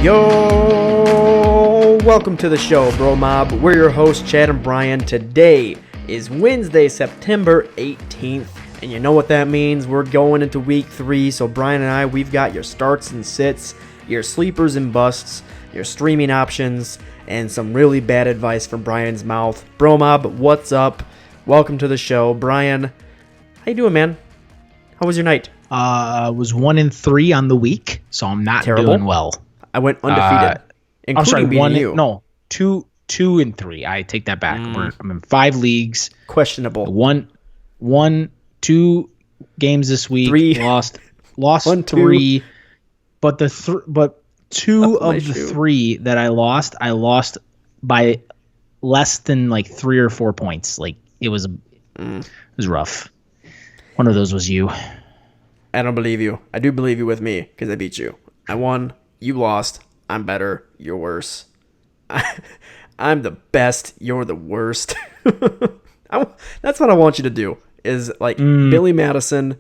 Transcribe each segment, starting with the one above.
Yo, welcome to the show, BroMob. We're your hosts, Chad and Brian. Today is Wednesday, September 18th, and you know what that means. We're going into week 3, so Brian and I, we've got your starts and sits, your sleepers and busts, your streaming options, and some really bad advice from Brian's mouth. BroMob, what's up? Welcome to the show. Brian, how you doing, man? How was your night? Was 1-3 on the week, so I'm not doing well. I went undefeated. I'm sorry, you. 2-3. I take that back. I'm in 5 leagues. Questionable. Two games this week. 3. Lost 1, 3. 2. But two of the 3 that I lost by less than like 3 or 4 points. Like it was rough. One of those was you. I don't believe you. I do believe you with me because I beat you. I won. You lost. I'm better. You're worse. I'm the best. You're the worst. That's what I want you to do. Is like Billy Madison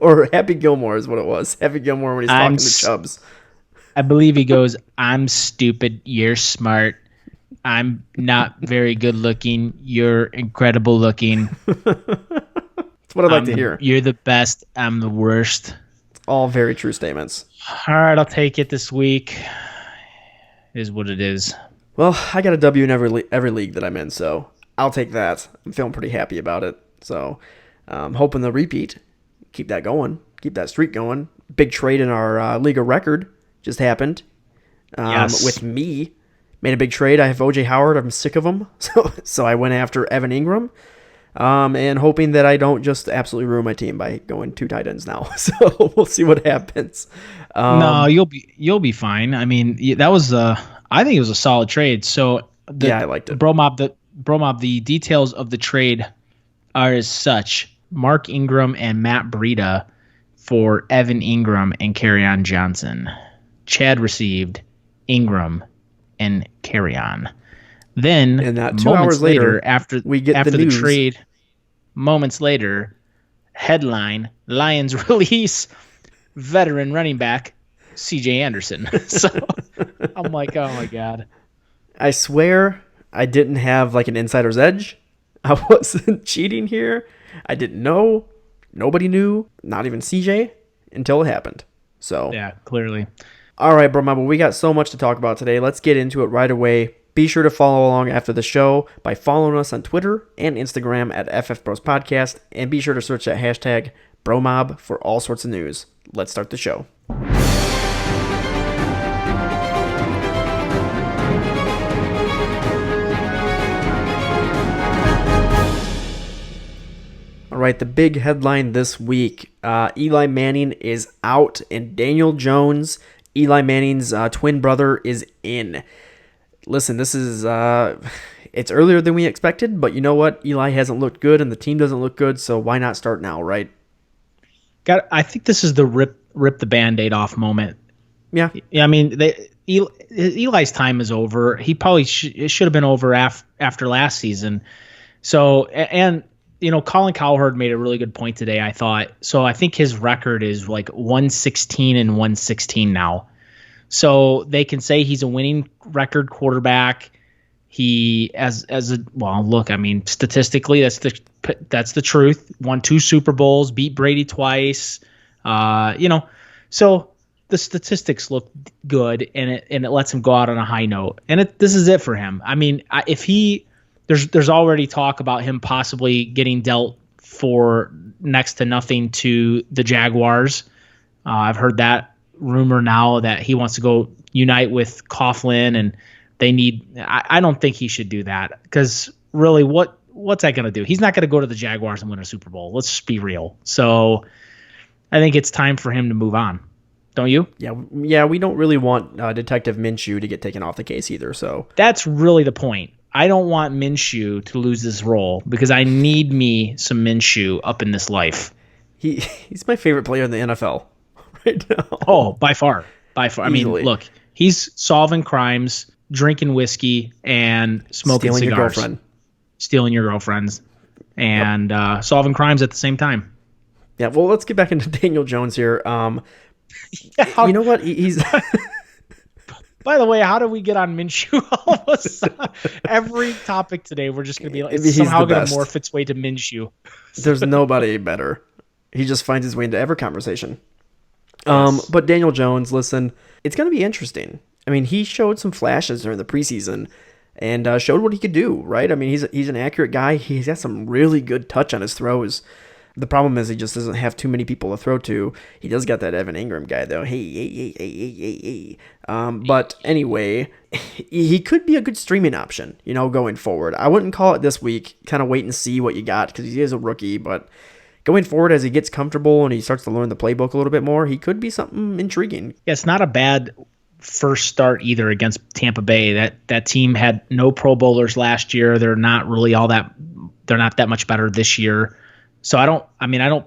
or Happy Gilmore is what it was. Happy Gilmore when he's talking to Chubbs. I believe he goes, "I'm stupid. You're smart. I'm not very good looking. You're incredible looking. That's what I'd like to hear. You're the best. I'm the worst." All very true statements. All right, I'll take it this week. It is what it is. Well, I got a W in every league that I'm in, so I'll take that. I'm feeling pretty happy about it. So I'm hoping the repeat. Keep that going. Keep that streak going. Big trade in our league of record just happened. Yes. With me. Made a big trade. I have O.J. Howard. I'm sick of him. So I went after Evan Ingram. And hoping that I don't just absolutely ruin my team by going 2 tight ends now. So we'll see what happens. No, you'll be fine. I mean, that was I think it was a solid trade. So I liked it. BroMob, the details of the trade are as such: Mark Ingram and Matt Breida for Evan Ingram and Kerryon Johnson. Chad received Ingram and Kerryon. Then, and 2 hours later, after we get after the news. Trade, moments later, headline: Lions release veteran running back C.J. Anderson. So I'm like, oh my god! I swear I didn't have like an insider's edge. I wasn't cheating here. I didn't know. Nobody knew. Not even C.J. until it happened. So yeah, clearly. All right, bro, we got so much to talk about today. Let's get into it right away. Be sure to follow along after the show by following us on Twitter and Instagram at FF Bros Podcast, and be sure to search that hashtag BroMob for all sorts of news. Let's start the show. All right, the big headline this week, Eli Manning is out and Daniel Jones, Eli Manning's twin brother, is in. Listen, this is it's earlier than we expected, but you know what? Eli hasn't looked good and the team doesn't look good, so why not start now, right? I think this is the rip the Band-Aid off moment. Yeah. I mean, Eli's time is over. He probably it should have been over after last season. So, and you know, Colin Cowherd made a really good point today, I thought. So I think his record is like 116-116 now. So they can say he's a winning record quarterback. He look, I mean, statistically, that's the truth. Won 2 Super Bowls, beat Brady twice. So the statistics look good, and it lets him go out on a high note. And this is it for him. I mean, there's already talk about him possibly getting dealt for next to nothing to the Jaguars. I've heard that rumor now that he wants to go unite with Coughlin, and they need. I don't think he should do that, because really, what's that going to do? He's not going to go to the Jaguars and win a Super Bowl. Let's just be real. So I think it's time for him to move on. Don't you? Yeah. We don't really want Detective Minshew to get taken off the case either. So that's really the point. I don't want Minshew to lose this role, because I need me some Minshew up in this life. He's my favorite player in the NFL right now. Oh, by far. Easily. I mean, look, he's solving crimes, drinking whiskey, and smoking cigars. Stealing your girlfriends, and solving crimes at the same time. Yeah, well, let's get back into Daniel Jones here. You know what? He's By the way, how do we get on Minshew all of a sudden? Every topic today, we're just going to be like, it's He's somehow the going best. to morph its way to Minshew. There's nobody better. He just finds his way into every conversation. Yes. But Daniel Jones, listen, it's going to be interesting. I mean, he showed some flashes during the preseason and showed what he could do, right? I mean, he's an accurate guy. He's got some really good touch on his throws. The problem is he just doesn't have too many people to throw to. He does got that Evan Ingram guy, though. Hey. But anyway, he could be a good streaming option, going forward. I wouldn't call it this week. Kind of wait and see what you got because he is a rookie. But going forward, as he gets comfortable and he starts to learn the playbook a little bit more, he could be something intriguing. Yeah, it's not a bad first start either against Tampa Bay. That team had no Pro Bowlers last year. They're not really they're not that much better this year. So I don't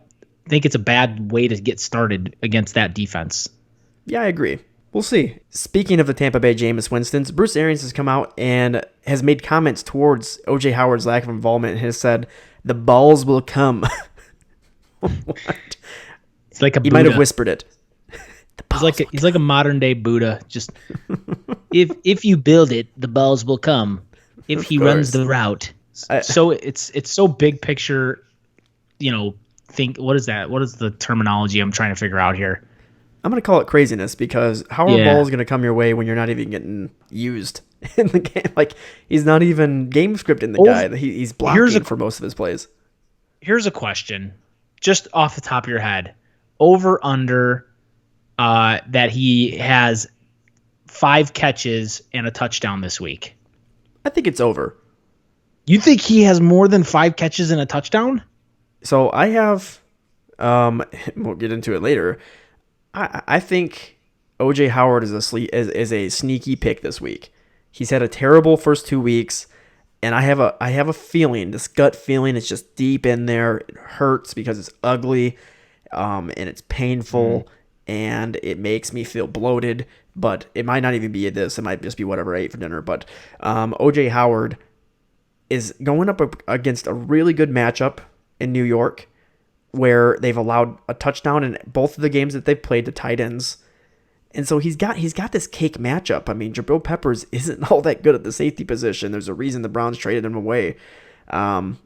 think it's a bad way to get started against that defense. Yeah, I agree. We'll see. Speaking of the Tampa Bay Jameis Winstons, Bruce Arians has come out and has made comments towards O.J. Howard's lack of involvement and has said, the balls will come. What? It's like a Buddha. He might have whispered it. He's like a modern day Buddha. Just if you build it, the balls will come. If he runs the route. So it's so big picture. Think what is that? What is the terminology I'm trying to figure out here? I'm going to call it craziness because how are balls going to come your way when you're not even getting used in the game? Like, he's not even game scripting the guy. He's blocking for most of his plays. Here's a question, just off the top of your head. Over under that he has 5 catches and a touchdown this week. I think it's over. You think he has more than 5 catches and a touchdown? So I have, we'll get into it later. I think O.J. Howard is a sneaky pick this week. He's had a terrible first 2 weeks, and I have a feeling, this gut feeling, it's just deep in there. It hurts because it's ugly, and it's painful, and it makes me feel bloated. But it might not even be this. It might just be whatever I ate for dinner. But O.J. Howard is going up against a really good matchup in New York, where they've allowed a touchdown in both of the games that they've played to tight ends. And so he's got this cake matchup. I mean, Jabril Peppers isn't all that good at the safety position. There's a reason the Browns traded him away. There's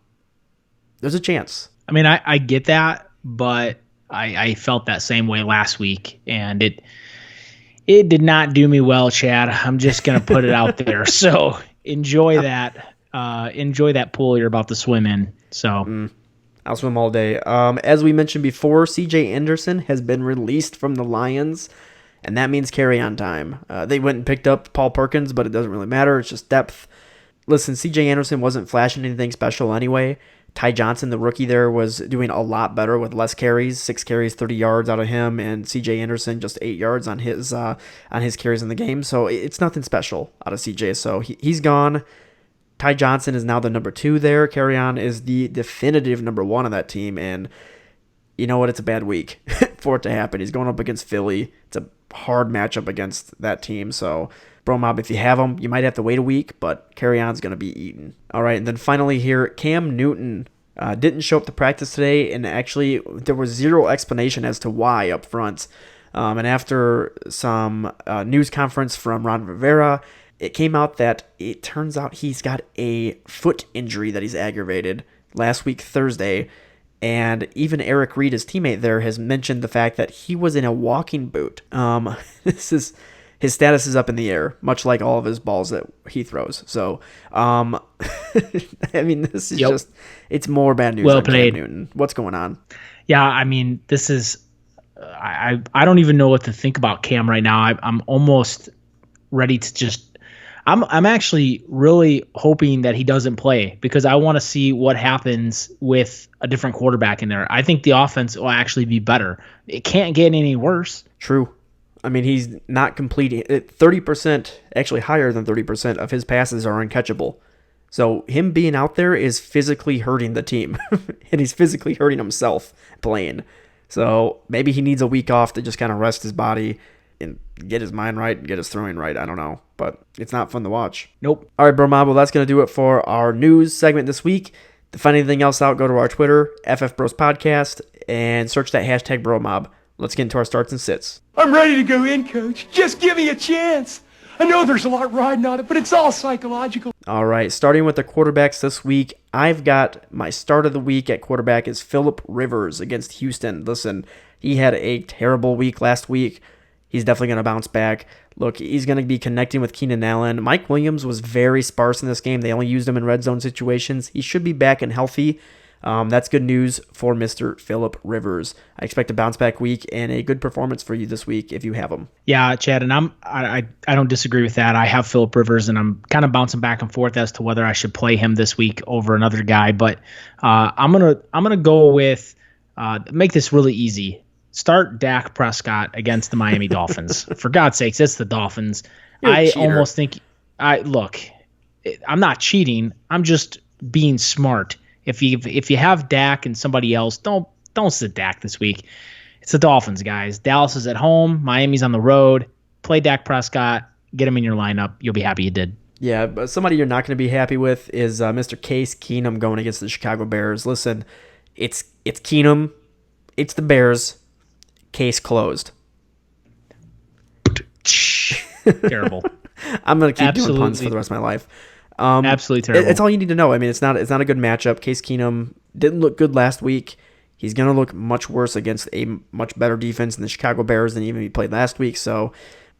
a chance. I mean, I get that, but I felt that same way last week, and it did not do me well, Chad. I'm just going to put it out there. So enjoy that. Enjoy that pool you're about to swim in. So I'll swim all day. As we mentioned before, C.J. Anderson has been released from the Lions, and that means carry-on time. They went and picked up Paul Perkins, but it doesn't really matter. It's just depth. Listen, C.J. Anderson wasn't flashing anything special anyway. Ty Johnson, the rookie there, was doing a lot better with less carries. 6 carries, 30 yards out of him, and C.J. Anderson just 8 yards on his carries in the game. So it's nothing special out of C.J. So he's gone. Ty Johnson is now the number 2 there. Carry-on is the definitive number 1 on that team, and you know what? It's a bad week for it to happen. He's going up against Philly. It's a hard matchup against that team, so BroMob, if you have him, you might have to wait a week, but Carry-on's going to be eaten. All right, and then finally here, Cam Newton didn't show up to practice today, and actually there was zero explanation as to why up front. And after some news conference from Ron Rivera, it came out that it turns out he's got a foot injury that he's aggravated last week, Thursday. And even Eric Reed, his teammate there, has mentioned the fact that he was in a walking boot. His status is up in the air, much like all of his balls that he throws. So, I mean, this is just, it's more bad news. Well on played. Cam Newton. What's going on? Yeah, I mean, this is, I don't even know what to think about Cam right now. I'm almost ready to just, I'm actually really hoping that he doesn't play because I want to see what happens with a different quarterback in there. I think the offense will actually be better. It can't get any worse. True. I mean, he's not completing 30%, actually higher than 30% of his passes are uncatchable. So him being out there is physically hurting the team, and he's physically hurting himself playing. So maybe he needs a week off to just kind of rest his body and get his mind right and get his throwing right. I don't know, but it's not fun to watch. Nope. All right, BroMob, well, that's going to do it for our news segment this week. To find anything else out, go to our Twitter, FF Bros Podcast, and search that hashtag BroMob. Let's get into our starts and sits. I'm ready to go in, Coach. Just give me a chance. I know there's a lot riding on it, but it's all psychological. All right, starting with the quarterbacks this week, I've got my start of the week at quarterback is Phillip Rivers against Houston. Listen, he had a terrible week last week. He's definitely going to bounce back. Look, he's going to be connecting with Keenan Allen. Mike Williams was very sparse in this game. They only used him in red zone situations. He should be back and healthy. That's good news for Mr. Phillip Rivers. I expect a bounce back week and a good performance for you this week if you have him. Yeah, Chad, and I don't disagree with that. I have Phillip Rivers, and I'm kind of bouncing back and forth as to whether I should play him this week over another guy. But I'm gonna go with make this really easy. Start Dak Prescott against the Miami Dolphins. For God's sakes, it's the Dolphins. I almost think I'm not cheating. I'm just being smart. If you have Dak and somebody else, don't sit Dak this week. It's the Dolphins, guys. Dallas is at home. Miami's on the road. Play Dak Prescott. Get him in your lineup. You'll be happy you did. Yeah, but somebody you're not going to be happy with is Mr. Case Keenum going against the Chicago Bears. Listen, it's Keenum. It's the Bears. Case closed. Terrible. I'm going to keep doing puns for the rest of my life. Absolutely terrible. It's all you need to know. I mean, it's not a good matchup. Case Keenum didn't look good last week. He's going to look much worse against a much better defense than the Chicago Bears than even he played last week. So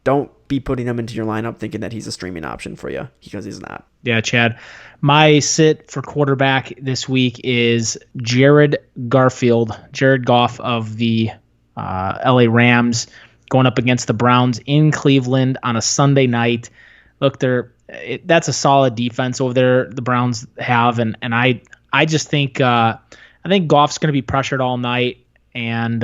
don't be putting him into your lineup thinking that he's a streaming option for you, because he's not. Yeah, Chad. My sit for quarterback this week is Jared Goff of the LA Rams, going up against the Browns in Cleveland on a Sunday night. Look, that's a solid defense over there the Browns have, and I just think I think Goff's going to be pressured all night, and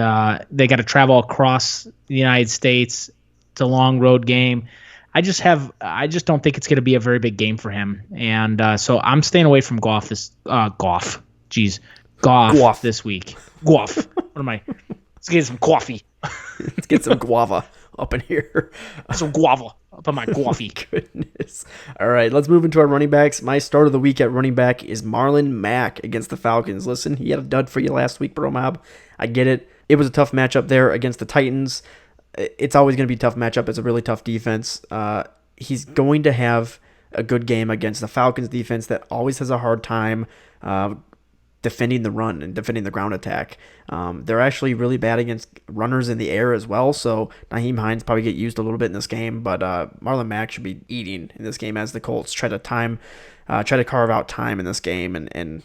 they got to travel across the United States. It's a long road game. I just don't think it's going to be a very big game for him, and so I'm staying away from Goff this week. Goff. What am I? Let's get some coffee. Let's get some guava up in here. Some guava up in my coffee. Goodness. All right, let's move into our running backs. My start of the week at running back is Marlon Mack against the Falcons. Listen, he had a dud for you last week, BroMob. I get it. It was a tough matchup there against the Titans. It's always going to be a tough matchup. It's a really tough defense. He's going to have a good game against the Falcons defense that always has a hard time defending the run and defending the ground attack. They're actually really bad against runners in the air as well, so Nyheim Hines probably get used a little bit in this game, but Marlon Mack should be eating in this game as the Colts try to carve out time in this game and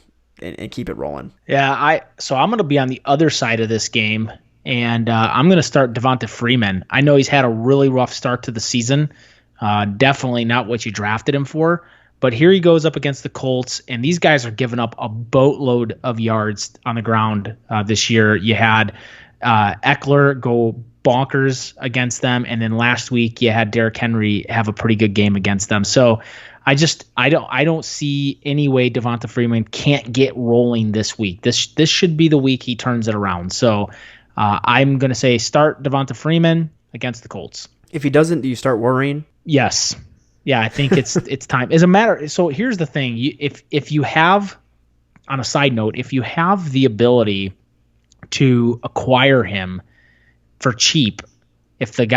keep it rolling. Yeah, so I'm going to be on the other side of this game, and I'm going to start Devonta Freeman. I know he's had a really rough start to the season, definitely not what you drafted him for. But here he goes up against the Colts, and these guys are giving up a boatload of yards on the ground this year. You had Eckler go bonkers against them, and then last week you had Derrick Henry have a pretty good game against them. So I don't see any way Devonta Freeman can't get rolling this week. This should be the week he turns it around. So I'm going to say start Devonta Freeman against the Colts. If he doesn't, do you start worrying? Yes. Yeah, I think it's time. As a matter, so here's the thing: if you have, on a side note, if you have the ability to acquire him for cheap, if the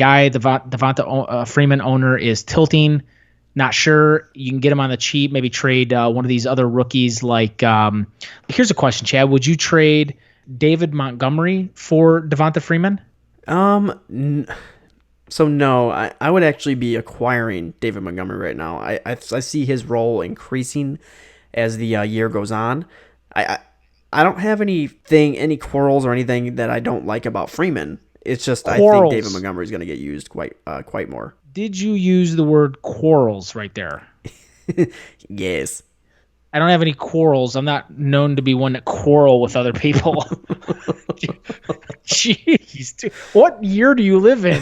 Devonta Freeman owner is tilting, not sure, you can get him on the cheap. Maybe trade one of these other rookies. Like, here's a question, Chad: would you trade David Montgomery for Devonta Freeman? So no, I would actually be acquiring David Montgomery right now. I see his role increasing as the year goes on. I don't have any quarrels or anything that I don't like about Freeman. It's just quarrels. I think David Montgomery is going to get used quite more. Did you use the word quarrels right there? Yes. I don't have any quarrels. I'm not known to be one that quarrel with other people. Jeez, dude. What year do you live in?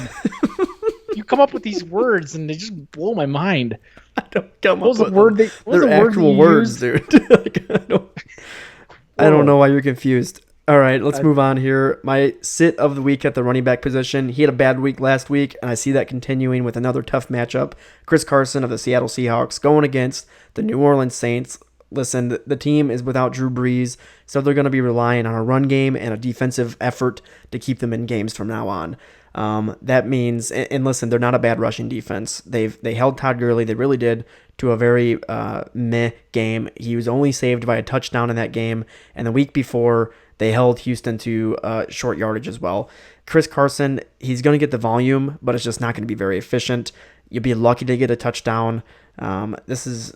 You come up with these words and they just blow my mind. I don't come up with them. They're actual words, dude. I don't know why you're confused. All right, let's move on here. My sit of the week at the running back position. He had a bad week last week, and I see that continuing with another tough matchup. Chris Carson of the Seattle Seahawks going against the New Orleans Saints. Listen, the team is without Drew Brees, so they're going to be relying on a run game and a defensive effort to keep them in games from now on. That means, and listen, they're not a bad rushing defense. They held Todd Gurley, they really did, to a very meh game. He was only saved by a touchdown in that game, and the week before they held Houston to short yardage as well. Chris Carson, he's going to get the volume, but it's just not going to be very efficient. You'll be lucky to get a touchdown. This is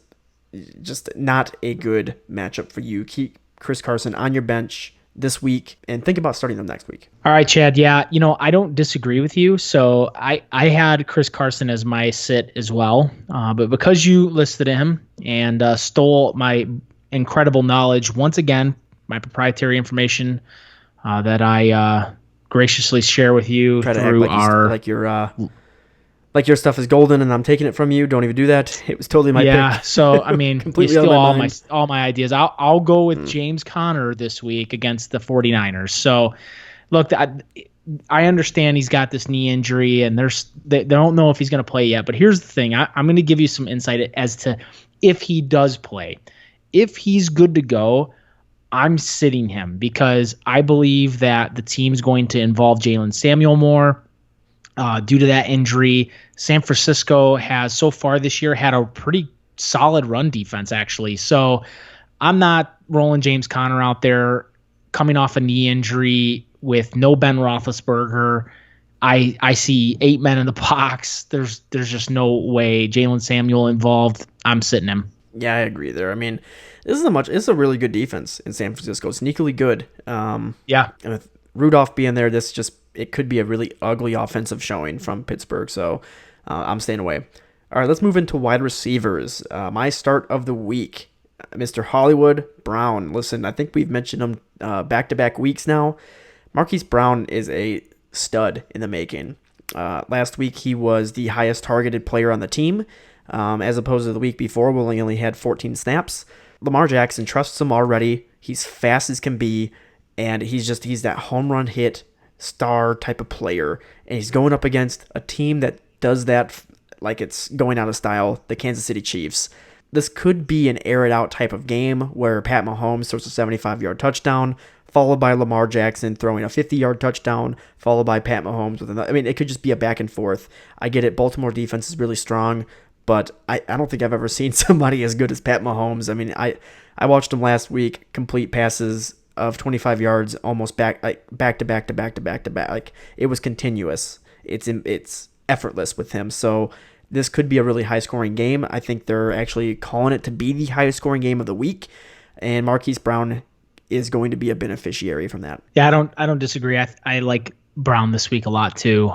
just not a good matchup for you. Keep Chris Carson on your bench this week and think about starting them next week. All right, Chad. Yeah, I don't disagree with you. So I had Chris Carson as my sit as well. But because you listed him and stole my incredible knowledge, once again, my proprietary information that I graciously share with you through our... Like your stuff is golden and I'm taking it from you. Don't even do that. It was totally my pick. So I mean, completely you steal mind. all my ideas. I'll go with James Conner this week against the 49ers. So look, I understand he's got this knee injury and they don't know if he's going to play yet. But here's the thing. I'm going to give you some insight as to if he does play. If he's good to go, I'm sitting him because I believe that the team's going to involve Jalen Samuel more. Due to that injury, San Francisco has so far this year had a pretty solid run defense, actually. So I'm not rolling James Conner out there coming off a knee injury with no Ben Roethlisberger. I see 8 men in the box. There's just no way Jalen Samuel involved. I'm sitting him. Yeah, I agree there. I mean, this is a really good defense in San Francisco. Sneakily good. Yeah. And with Rudolph being there, it could be a really ugly offensive showing from Pittsburgh. So I'm staying away. All right, let's move into wide receivers. My start of the week, Mr. Hollywood Brown. Listen, I think we've mentioned him back-to-back weeks now. Marquise Brown is a stud in the making. Last week, he was the highest targeted player on the team, as opposed to the week before, where he only had 14 snaps. Lamar Jackson trusts him already. He's fast as can be, and he's that home run hit star type of player, and he's going up against a team that does that like it's going out of style, the Kansas City Chiefs. This could be an air it out type of game where Pat Mahomes throws a 75-yard touchdown, followed by Lamar Jackson throwing a 50-yard touchdown, followed by Pat Mahomes with another. I mean, it could just be a back and forth. I get it. Baltimore defense is really strong, but I don't think I've ever seen somebody as good as Pat Mahomes. I mean, I watched him last week complete passes of 25 yards almost back to back. Like, it was continuous. It's effortless with him. So this could be a really high scoring game. I think they're actually calling it to be the highest scoring game of the week, and Marquise Brown is going to be a beneficiary from that. Yeah, I don't disagree. I like Brown this week a lot too.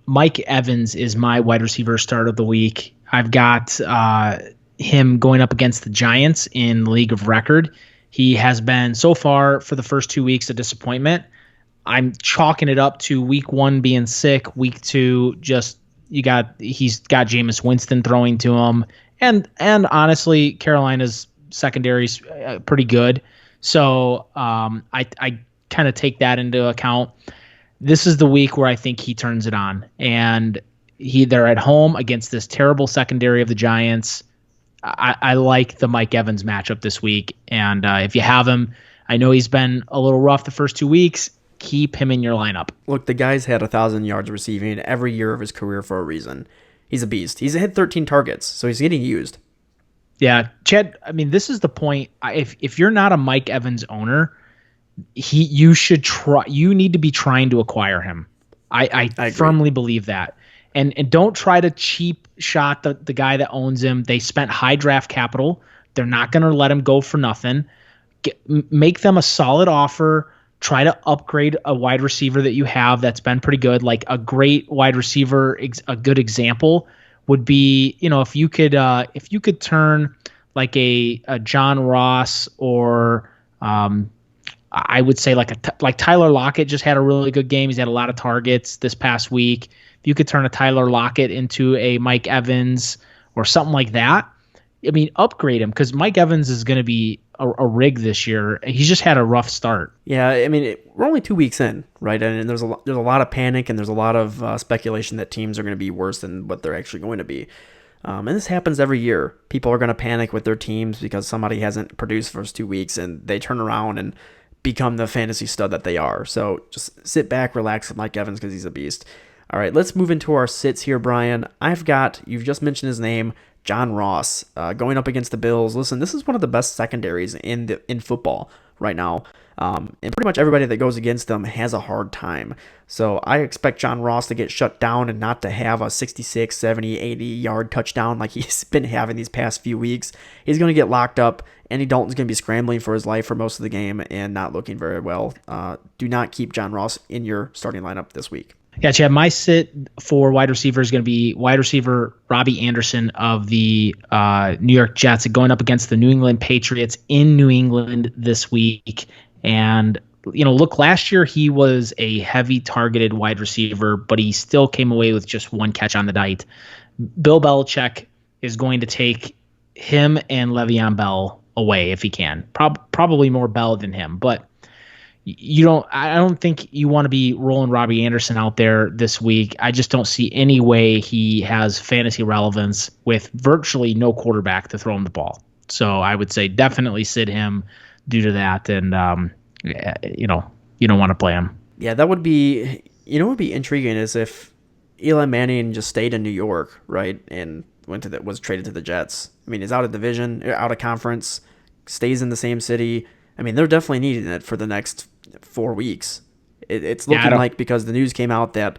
Mike Evans is my wide receiver start of the week. I've got him going up against the Giants in League of Record. He has been, so far, for the first 2 weeks, a disappointment. I'm chalking it up to week 1 being sick, week 2 just he's got Jameis Winston throwing to him, and honestly, Carolina's secondary's pretty good. So I kind of take that into account. This is the week where I think he turns it on, and they're at home against this terrible secondary of the Giants. I like the Mike Evans matchup this week, and if you have him, I know he's been a little rough the first 2 weeks. Keep him in your lineup. Look, the guy's had 1,000 yards receiving every year of his career for a reason. He's a beast. He's had 13 targets, so he's getting used. Yeah, Chad, I mean, this is the point. If you're not a Mike Evans owner, you need to be trying to acquire him. I firmly believe that. And don't try to cheap shot the guy that owns him. They spent high draft capital. They're not going to let him go for nothing. Make them a solid offer. Try to upgrade a wide receiver that you have that's been pretty good. Like a great wide receiver, a good example would be, if you could turn like a John Ross or I would say like Tyler Lockett just had a really good game. He's had a lot of targets this past week. If you could turn a Tyler Lockett into a Mike Evans or something like that, I mean, upgrade him, because Mike Evans is going to be a rig this year. He's just had a rough start. Yeah, I mean, we're only 2 weeks in, right? And there's a lot of panic, and there's a lot of speculation that teams are going to be worse than what they're actually going to be. And this happens every year. People are going to panic with their teams because somebody hasn't produced the first 2 weeks, and they turn around and become the fantasy stud that they are. So just sit back, relax with Mike Evans because he's a beast. All right, let's move into our sits here, Brian. You've just mentioned his name, John Ross, going up against the Bills. Listen, this is one of the best secondaries in football right now. And pretty much everybody that goes against them has a hard time. So I expect John Ross to get shut down and not to have a 66, 70, 80-yard touchdown like he's been having these past few weeks. He's going to get locked up. Andy Dalton's going to be scrambling for his life for most of the game and not looking very well. Do not keep John Ross in your starting lineup this week. Yeah, Chad, my sit for wide receiver is going to be wide receiver Robbie Anderson of the New York Jets going up against the New England Patriots in New England this week. And, look, last year he was a heavy targeted wide receiver, but he still came away with just one catch on the night. Bill Belichick is going to take him and Le'Veon Bell away if he can. Probably more Bell than him, but I don't think you want to be rolling Robbie Anderson out there this week. I just don't see any way he has fantasy relevance with virtually no quarterback to throw him the ball. So I would say definitely sit him due to that. And, you don't want to play him. Yeah, that would be, what would be intriguing is if Eli Manning just stayed in New York, right? And was traded to the Jets. I mean, he's out of division, out of conference, stays in the same city. I mean, they're definitely needing it for the next 4 weeks. It's looking like, because the news came out that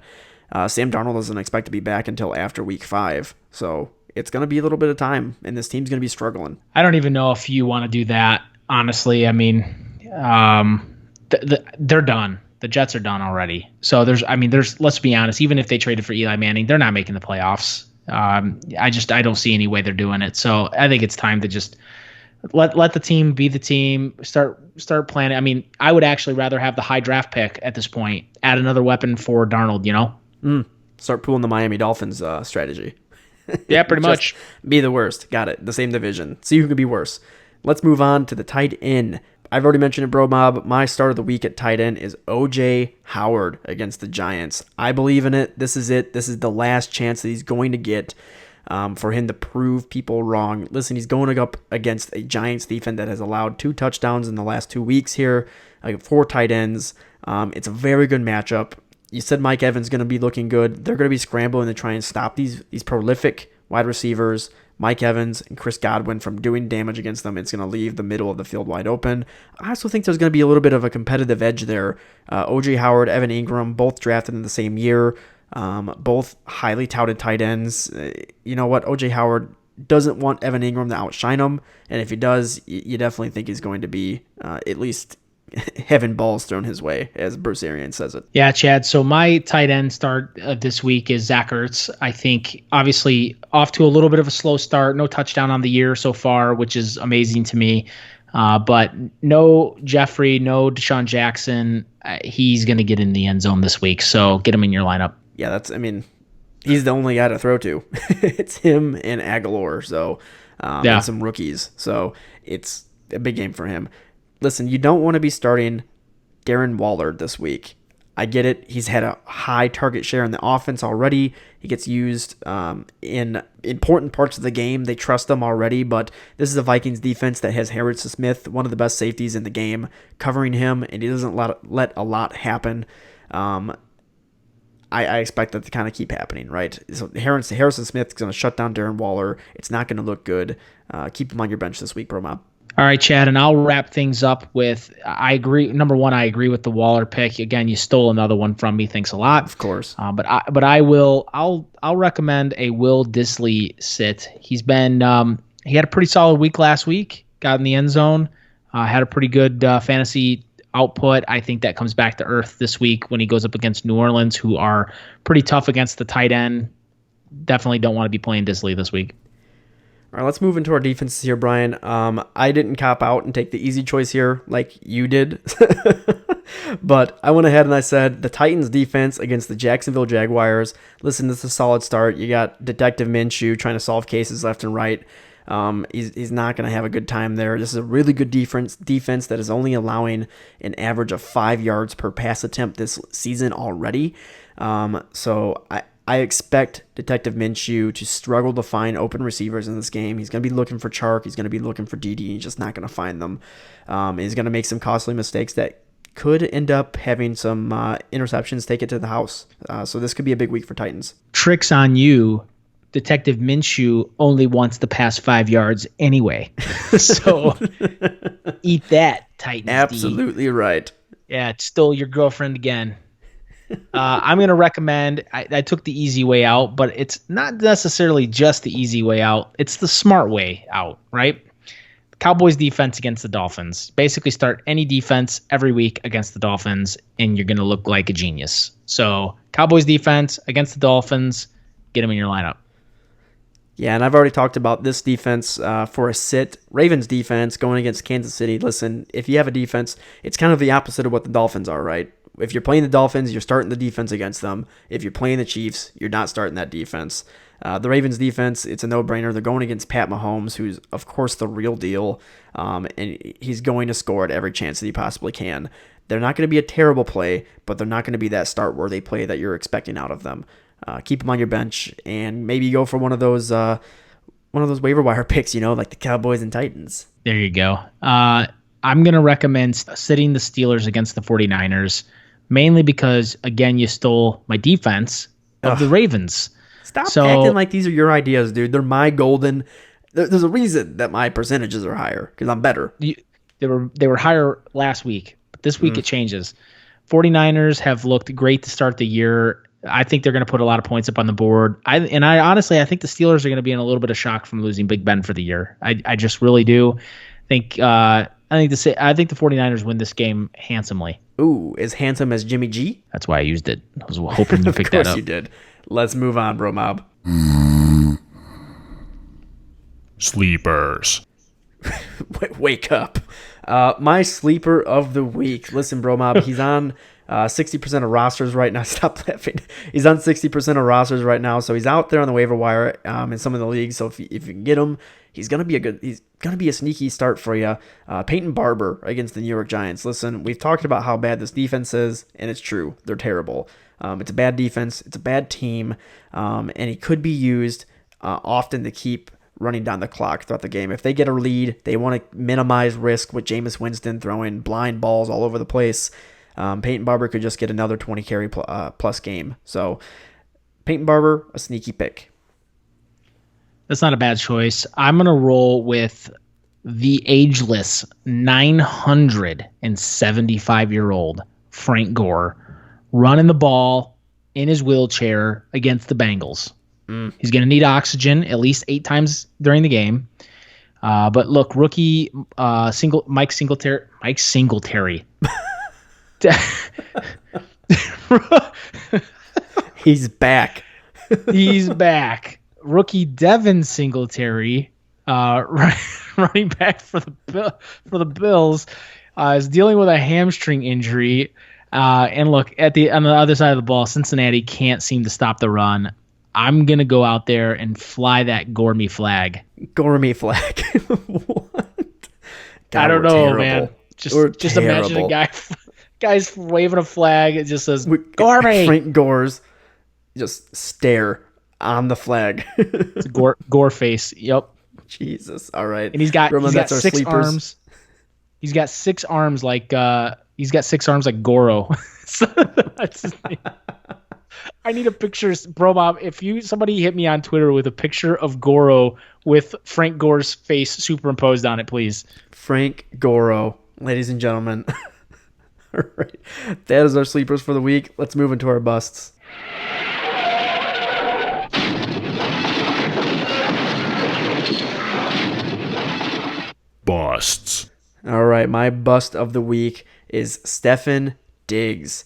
Sam Darnold doesn't expect to be back until after week 5. So it's going to be a little bit of time, and this team's going to be struggling. I don't even know if you want to do that, honestly. I mean, they're done. The Jets are done already. So let's be honest, even if they traded for Eli Manning, they're not making the playoffs. I don't see any way they're doing it. So I think it's time to just let the team be the team. Start planning. I mean, I would actually rather have the high draft pick at this point. Add another weapon for Darnold. Start pulling the Miami Dolphins strategy. Yeah, pretty much. Be the worst. Got it. The same division. See who could be worse. Let's move on to the tight end. I've already mentioned it, BroMob. My start of the week at tight end is O.J. Howard against the Giants. I believe in it. This is it. This is the last chance that he's going to get for him to prove people wrong. Listen, he's going up against a Giants defense that has allowed 2 touchdowns in the last 2 weeks here, 4 tight ends. It's a very good matchup. You said Mike Evans is going to be looking good. They're going to be scrambling to try and stop these prolific wide receivers, Mike Evans and Chris Godwin, from doing damage against them. It's going to leave the middle of the field wide open. I also think there's going to be a little bit of a competitive edge there. O.J. Howard, Evan Ingram, both drafted in the same year, both highly touted tight ends. You know what? O.J. Howard doesn't want Evan Ingram to outshine him, and if he does, you definitely think he's going to be at least having balls thrown his way, as Bruce Arians says it. Yeah, Chad. So my tight end start this week is Zach Ertz. I think obviously off to a little bit of a slow start. No touchdown on the year so far, which is amazing to me. But no Jeffrey, no Deshaun Jackson. He's going to get in the end zone this week. So get him in your lineup. Yeah, he's the only guy to throw to. It's him and Aguilar. So, and some rookies. So it's a big game for him. Listen, you don't want to be starting Darren Waller this week. I get it. He's had a high target share in the offense already. He gets used in important parts of the game. They trust him already, but this is a Vikings defense that has Harrison Smith, one of the best safeties in the game, covering him, and he doesn't let a lot happen. I expect that to kind of keep happening, right? So Harrison Smith is going to shut down Darren Waller. It's not going to look good. Keep him on your bench this week, BroMob. All right, Chad, and I'll wrap things up with, I agree. Number one, I agree with the Waller pick. Again, you stole another one from me. Thanks a lot. Of course. I'll recommend a Will Dissly sit. He had a pretty solid week last week. Got in the end zone. Had a pretty good fantasy output. I think that comes back to earth this week when he goes up against New Orleans, who are pretty tough against the tight end. Definitely don't want to be playing Dissly this week. All right, let's move into our defenses here, Brian. I didn't cop out and take the easy choice here like you did. But I went ahead and I said the Titans defense against the Jacksonville Jaguars. Listen, this is a solid start. You got Detective Minshew trying to solve cases left and right. He's not going to have a good time there. This is a really good defense that is only allowing an average of 5 yards per pass attempt this season already. So I expect Detective Minshew to struggle to find open receivers in this game. He's going to be looking for Chark. He's going to be looking for DD. He's just not going to find them. He's going to make some costly mistakes that could end up having some interceptions take it to the house. So this could be a big week for Titans. Tricks on you. Detective Minshew only wants the past 5 yards anyway. So eat that, Titans. Absolutely right. Yeah, it's still your girlfriend again. I'm going to recommend, I took the easy way out, but it's not necessarily just the easy way out. It's the smart way out, right? Cowboys defense against the Dolphins. Basically start any defense every week against the Dolphins, and you're going to look like a genius. So Cowboys defense against the Dolphins, get them in your lineup. Yeah, and I've already talked about this defense for a sit. Ravens defense going against Kansas City. Listen, if you have a defense, it's kind of the opposite of what the Dolphins are, right? If you're playing the Dolphins, you're starting the defense against them. If you're playing the Chiefs, you're not starting that defense. The Ravens defense, it's a no-brainer. They're going against Pat Mahomes, who's, of course, the real deal, and he's going to score at every chance that he possibly can. They're not going to be a terrible play, but they're not going to be that start-worthy play that you're expecting out of them. Keep them on your bench, and maybe go for one of those waiver wire picks, like the Cowboys and Titans. There you go. I'm going to recommend sitting the Steelers against the 49ers, mainly because, again, you stole my defense of the Ravens. Stop acting like these are your ideas, dude. They're my golden. There's a reason that my percentages are higher, because I'm better. They were higher last week, but this week it changes. 49ers have looked great to start the year. I think they're going to put a lot of points up on the board. I honestly think the Steelers are going to be in a little bit of shock from losing Big Ben for the year. I just really do. I think the 49ers win this game handsomely. Ooh, as handsome as Jimmy G? That's why I used it. I was hoping you picked that up. Of course you did. Let's move on, BroMob. Sleepers. Wake up. My sleeper of the week. Listen, BroMob, he's on 60% of rosters right now. Stop laughing. He's on 60% of rosters right now, so he's out there on the waiver wire in some of the leagues. So if you can get him, he's gonna be a sneaky start for you. Peyton Barber against the New York Giants. Listen, we've talked about how bad this defense is, and it's true. They're terrible. It's a bad defense. It's a bad team, and he could be used often to keep running down the clock throughout the game. If they get a lead, they want to minimize risk with Jameis Winston throwing blind balls all over the place. Peyton Barber could just get another 20 carry plus game. So Peyton Barber, a sneaky pick. That's not a bad choice. I'm going to roll with the ageless 975-year-old Frank Gore running the ball in his wheelchair against the Bengals. He's going to need oxygen at least 8 times during the game. But look, rookie Mike Singletary. He's back. He's back. Rookie Devin Singletary, running back for the Bills, is dealing with a hamstring injury. And look, on the other side of the ball, Cincinnati can't seem to stop the run. I'm gonna go out there and fly that Gourmet flag. Gourmet flag. What? God, I don't know, terrible. Man. Just imagine a guy's waving a flag. It just says Gourmet. Frank Gore's just stare on the flag. It's a gore face. Yep. Jesus. All right. And he's got 6 sleepers. arms. He's got 6 arms like Goro. So that's his name. I need a picture, BroMob. If somebody hit me on Twitter with a picture of Goro with Frank Gore's face superimposed on it, please. Frank Goro, ladies and gentlemen. All right, that is our sleepers for the week. Let's move into our busts. Busts. All right, my bust of the week is Stefon Diggs.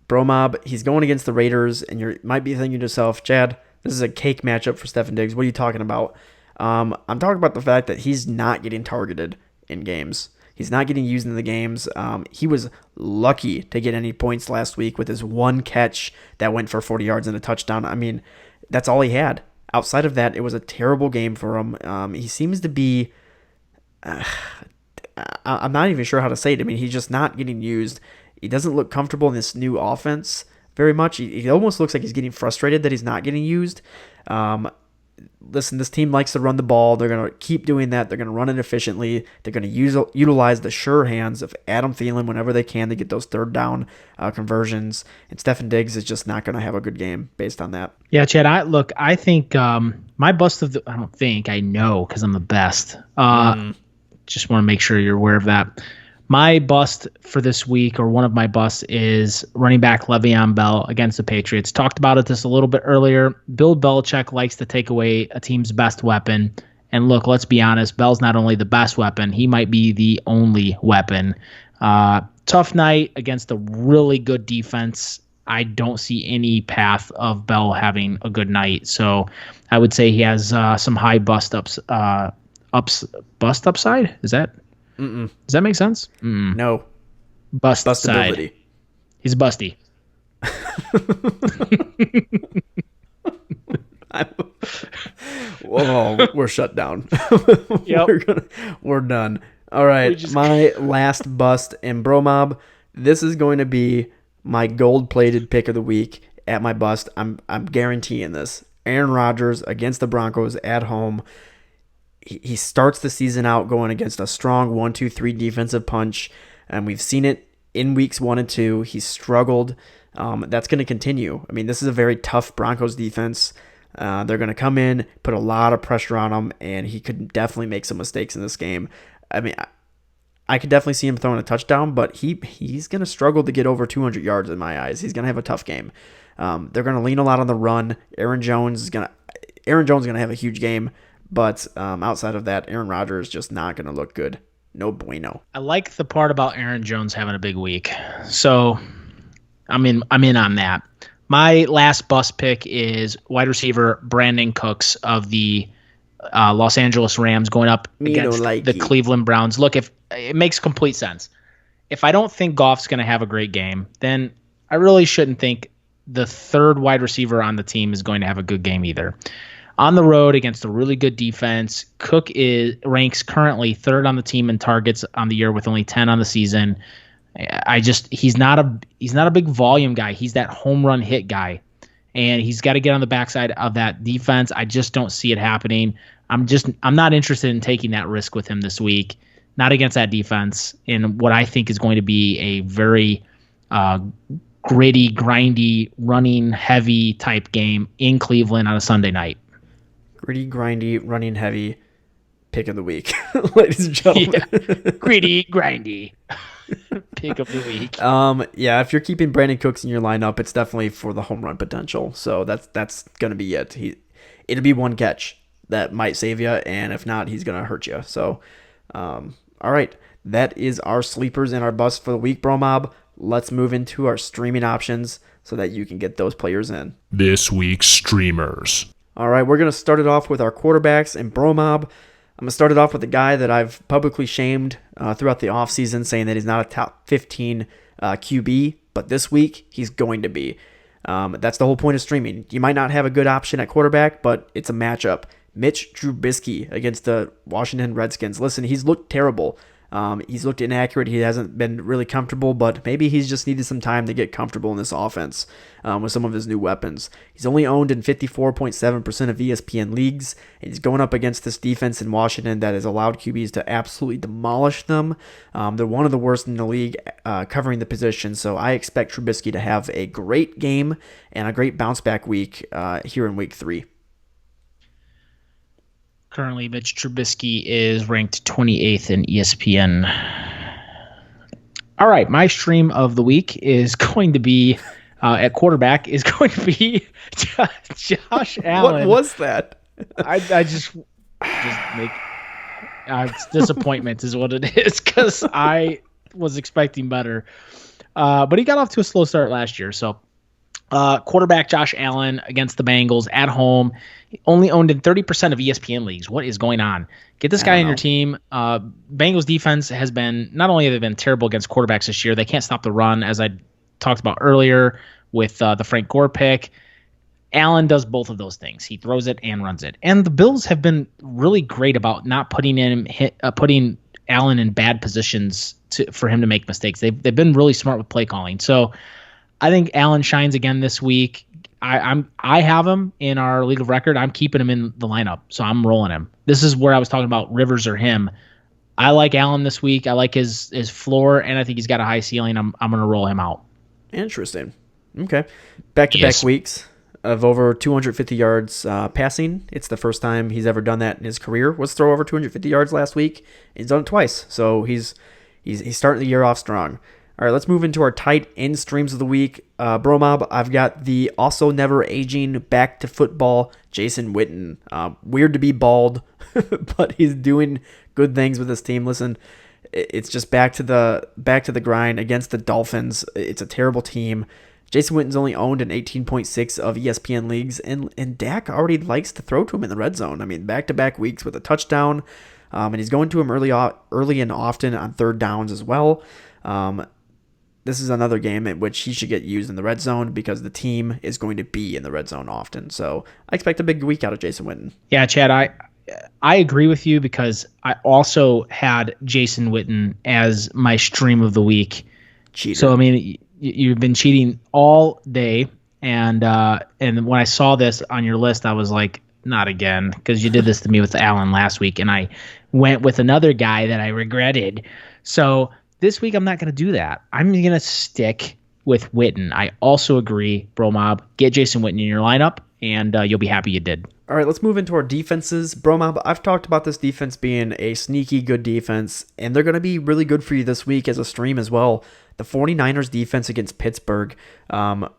BroMob, he's going against the Raiders, and you might be thinking to yourself, Chad, this is a cake matchup for Stefon Diggs. What are you talking about? I'm talking about the fact that he's not getting targeted in games. He's not getting used in the games. He was lucky to get any points last week with his one catch that went for 40 yards and a touchdown. I mean, that's all he had. Outside of that, it was a terrible game for him. He seems to be... I'm not even sure how to say it. I mean, he's just not getting used. He doesn't look comfortable in this new offense. very much. He almost looks like he's getting frustrated that he's not getting used. Listen, this team likes to run the ball. They're going to keep doing that. They're going to run it efficiently. They're going to utilize the sure hands of Adam Thielen whenever they can to get those third down conversions. And Stefan Diggs is just not going to have a good game based on that. Yeah, Chad, I think my bust of I know because I'm the best. Just want to make sure you're aware of that. My bust for this week, or one of my busts, is running back Le'Veon Bell against the Patriots. Talked about it just a little bit earlier. Bill Belichick likes to take away a team's best weapon. And look, let's be honest, Bell's not only the best weapon, he might be the only weapon. Tough night against a really good defense. I don't see any path of Bell having a good night. So I would say he has some high bust upside. Is that? Mm-mm. Does that make sense? No. Bustability. He's busty. Whoa, we're shut down. Yep. We're done. All right, my last bust in BroMob. This is going to be my gold-plated pick of the week at my bust. I'm guaranteeing this. Aaron Rodgers against the Broncos at home. He starts the season out going against a strong 1-2-3 defensive punch, and we've seen it in weeks 1 and 2. He's struggled. That's going to continue. I mean, this is a very tough Broncos defense. They're going to come in, put a lot of pressure on him, and he could definitely make some mistakes in this game. I mean, I could definitely see him throwing a touchdown, but he's going to struggle to get over 200 yards in my eyes. He's going to have a tough game. They're going to lean a lot on the run. Aaron Jones is going to have a huge game. But outside of that, Aaron Rodgers is just not going to look good. No bueno. I like the part about Aaron Jones having a big week. So I'm in on that. My last bust pick is wide receiver Brandon Cooks of the Los Angeles Rams going up against the Cleveland Browns. Look, if it makes complete sense. If I don't think Goff's going to have a great game, then I really shouldn't think the third wide receiver on the team is going to have a good game either. On the road against a really good defense, Cook ranks currently third on the team in targets on the year with only 10 on the season. He's not a big volume guy. He's that home run hit guy, and he's got to get on the backside of that defense. I just don't see it happening. I'm not interested in taking that risk with him this week. Not against that defense in what I think is going to be a very gritty, grindy, running heavy type game in Cleveland on a Sunday night. Gritty, grindy, running heavy pick of the week, ladies and gentlemen. Yeah. Gritty, grindy pick of the week. Yeah, if you're keeping Brandon Cooks in your lineup, it's definitely for the home run potential. So that's going to be it. It'll be one catch that might save you, and if not, he's going to hurt you. So, all right, that is our sleepers and our busts for the week, BroMob. Let's move into our streaming options so that you can get those players in. This week's streamers. All right, we're going to start it off with our quarterbacks and BroMob. I'm going to start it off with a guy that I've publicly shamed throughout the offseason, saying that he's not a top 15 QB, but this week he's going to be. That's the whole point of streaming. You might not have a good option at quarterback, but it's a matchup. Mitch Trubisky against the Washington Redskins. Listen, he's looked terrible. He's looked inaccurate. He hasn't been really comfortable, but maybe he's just needed some time to get comfortable in this offense with some of his new weapons. He's only owned in 54.7% of ESPN leagues, and he's going up against this defense in Washington that has allowed QBs to absolutely demolish them. They're one of the worst in the league covering the position, so I expect Trubisky to have a great game and a great bounce-back week here in Week 3. Currently, Mitch Trubisky is ranked 28th in ESPN. All right, my stream of the week is going to be at quarterback is going to be Josh Allen. What was that? I just make it's disappointment is what it is because I was expecting better, but he got off to a slow start last year. So, quarterback Josh Allen against the Bengals at home. Only owned in 30% of ESPN leagues. What is going on? Get this guy in your team. Bengals defense has been, not only have they been terrible against quarterbacks this year, they can't stop the run, as I talked about earlier with the Frank Gore pick. Allen does both of those things. He throws it and runs it. And the Bills have been really great about not putting Allen in bad positions for him to make mistakes. They've been really smart with play calling. So I think Allen shines again this week. I have him in our league of record. I'm keeping him in the lineup, so I'm rolling him. This is where I was talking about Rivers or him. I like Allen this week. I like his floor, and I think he's got a high ceiling. I'm going to roll him out. Interesting. Okay. Back-to-back weeks of over 250 yards passing. It's the first time he's ever done that in his career. Was throw over 250 yards last week. He's done it twice, so he's starting the year off strong. All right, let's move into our tight end streams of the week. BroMob, I've got the also never aging back to football Jason Witten. Weird to be bald, but he's doing good things with his team. Listen, it's just back to the grind against the Dolphins. It's a terrible team. Jason Witten's only owned in 18.6 of ESPN leagues, and Dak already likes to throw to him in the red zone. I mean, back-to-back weeks with a touchdown, and he's going to him early and often on third downs as well. This is another game in which he should get used in the red zone because the team is going to be in the red zone often. So I expect a big week out of Jason Witten. Yeah, Chad, I agree with you because I also had Jason Witten as my stream of the week. Cheater. So, I mean, you've been cheating all day. And when I saw this on your list, I was like, not again, because you did this to me with Allen last week. And I went with another guy that I regretted. So this week, I'm not going to do that. I'm going to stick with Witten. I also agree, BroMob, get Jason Witten in your lineup, and you'll be happy you did. All right, let's move into our defenses. BroMob, I've talked about this defense being a sneaky good defense, and they're going to be really good for you this week as a stream as well. The 49ers defense against Pittsburgh.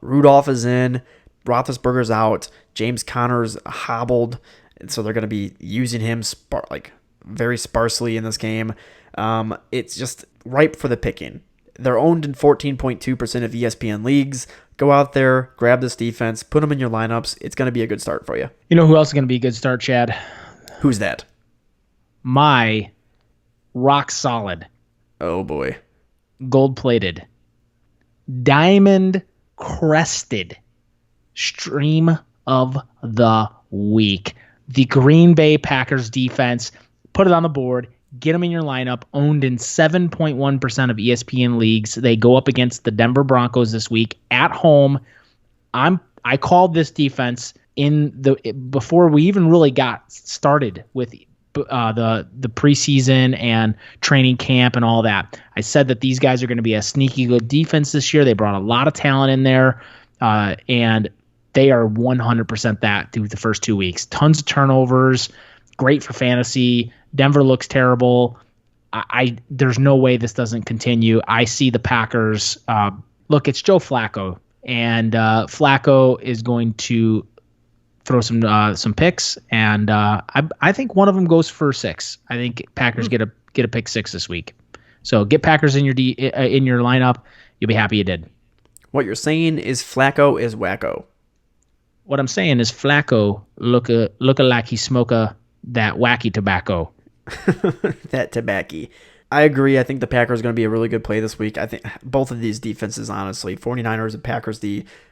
Rudolph is in, Roethlisberger's out, James Conner's hobbled, and so they're going to be using him very sparsely in this game. It's just ripe for the picking. They're owned in 14.2% of ESPN leagues. Go out there, grab this defense, put them in your lineups. It's going to be a good start for you. You know who else is going to be a good start, Chad? Who's that? My rock solid, Oh, boy. gold-plated, diamond-crested stream of the week. The Green Bay Packers defense. Put it on the board. Get them in your lineup. Owned in 7.1% of ESPN leagues. They go up against the Denver Broncos this week at home. I called this defense before we even really got started with the preseason and training camp and all that. I said that these guys are going to be a sneaky good defense this year. They brought a lot of talent in there, and they are 100% that through the first 2 weeks. Tons of turnovers. Great for fantasy. Denver looks terrible. There's no way this doesn't continue. I see the Packers. Look, it's Joe Flacco, and Flacco is going to throw some picks, and I think one of them goes for 6. I think Packers get a pick 6 this week. So get Packers in your lineup. You'll be happy you did. What you're saying is Flacco is wacko. What I'm saying is Flacco look like he smoke that wacky tobacco. That tobacco. I agree. I think the Packers are going to be a really good play this week. I think both of these defenses, honestly, 49ers and Packers,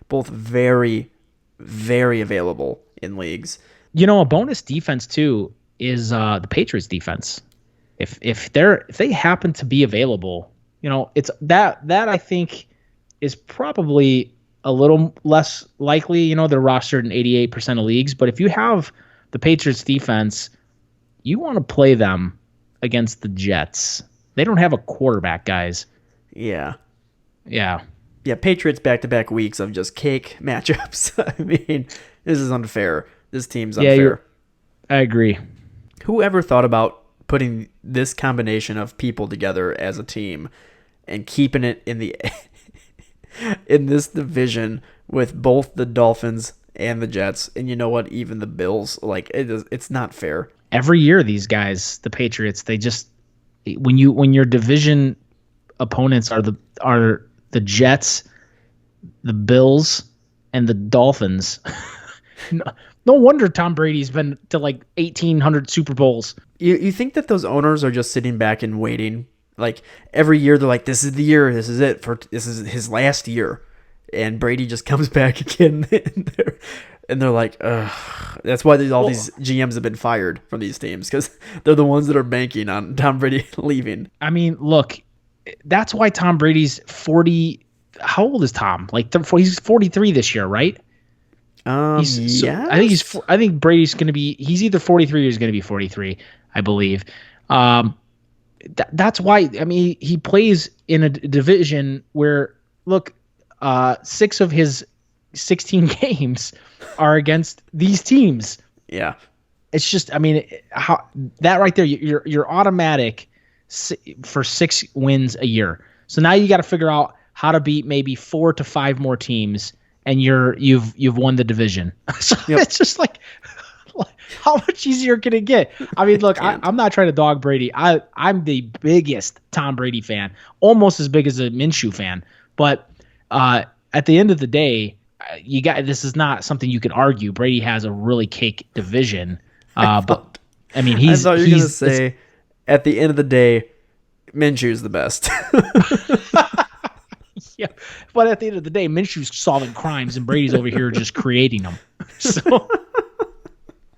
both very, very available in leagues. You know, a bonus defense too is the Patriots defense. If they happen to be available, you know, it's that I think is probably a little less likely. You know, they're rostered in 88% of leagues, but if you have the Patriots defense, you want to play them against the Jets. They don't have a quarterback, guys. Yeah. Patriots back-to-back weeks of just cake matchups. I mean, this is unfair. This team's unfair. I agree. Whoever thought about putting this combination of people together as a team and keeping it in in this division with both the Dolphins and the Jets, and you know what, even the Bills, it's not fair. Every year these guys, the Patriots, they just when your division opponents are the Jets, the Bills, and the Dolphins. No wonder Tom Brady's been to 1,800 Super Bowls. You think that those owners are just sitting back and waiting? Like every year they're like, this is the year, this is it, this is his last year. And Brady just comes back again, and they're like, ugh. That's why these GMs have been fired from these teams, because they're the ones that are banking on Tom Brady leaving. I mean, look, that's why Tom Brady's 40 how old is Tom? Like he's 43 this year, right? Yeah. I think Brady's going to be. He's either 43 or he's going to be 43, I believe. That's why. I mean, he plays in a division where look, 6 of his 16 games are against these teams. Yeah. It's just, I mean, that right there, you're automatic for 6 wins a year. So now you got to figure out how to beat maybe 4 to 5 more teams, and you've won the division. So it's just like, how much easier can it get? I mean, look, I'm not trying to dog Brady. I'm the biggest Tom Brady fan, almost as big as a Minshew fan. But at the end of the day, this is not something you can argue. Brady has a really cake division. But I mean, I thought you were going to say, at the end of the day, Minshew's the best. Yeah, but at the end of the day, Minshew's solving crimes and Brady's over here just creating them. So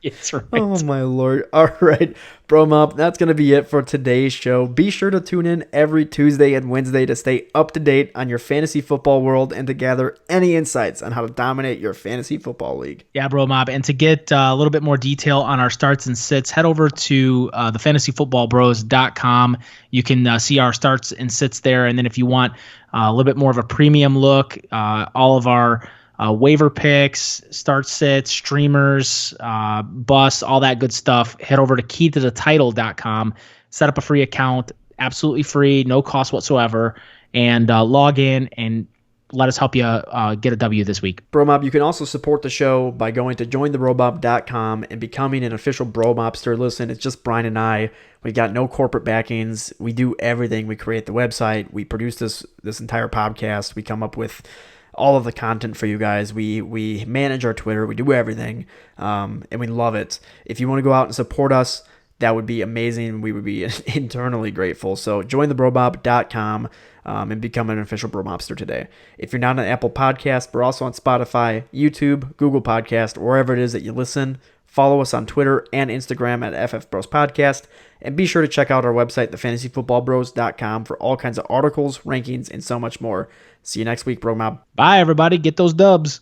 it's right. Oh my Lord. All right, BroMob, that's going to be it for today's show. Be sure to tune in every Tuesday and Wednesday to stay up to date on your fantasy football world and to gather any insights on how to dominate your fantasy football league. Yeah, BroMob. And to get a little bit more detail on our starts and sits, head over to thefantasyfootballbros.com. You can see our starts and sits there. And then if you want a little bit more of a premium look, all of our waiver picks, start sits, streamers, busts, all that good stuff. Head over to keytothetitle.com, set up a free account, absolutely free, no cost whatsoever, and log in and let us help you get a W this week. BroMob, you can also support the show by going to jointhebromob.com and becoming an official BroMobster. Listen, it's just Brian and I. We got no corporate backings. We do everything. We create the website. We produce this entire podcast. We come up with all of the content for you guys. We manage our Twitter. We do everything, and we love it. If you want to go out and support us, that would be amazing. We would be internally grateful. So join thebromob.com and become an official BroMobster today. If you're not on Apple Podcast, we're also on Spotify, YouTube, Google Podcast, wherever it is that you listen. Follow us on Twitter and Instagram at FFBros Podcast. And be sure to check out our website, thefantasyfootballbros.com, for all kinds of articles, rankings, and so much more. See you next week, BroMob. Bye, everybody. Get those dubs.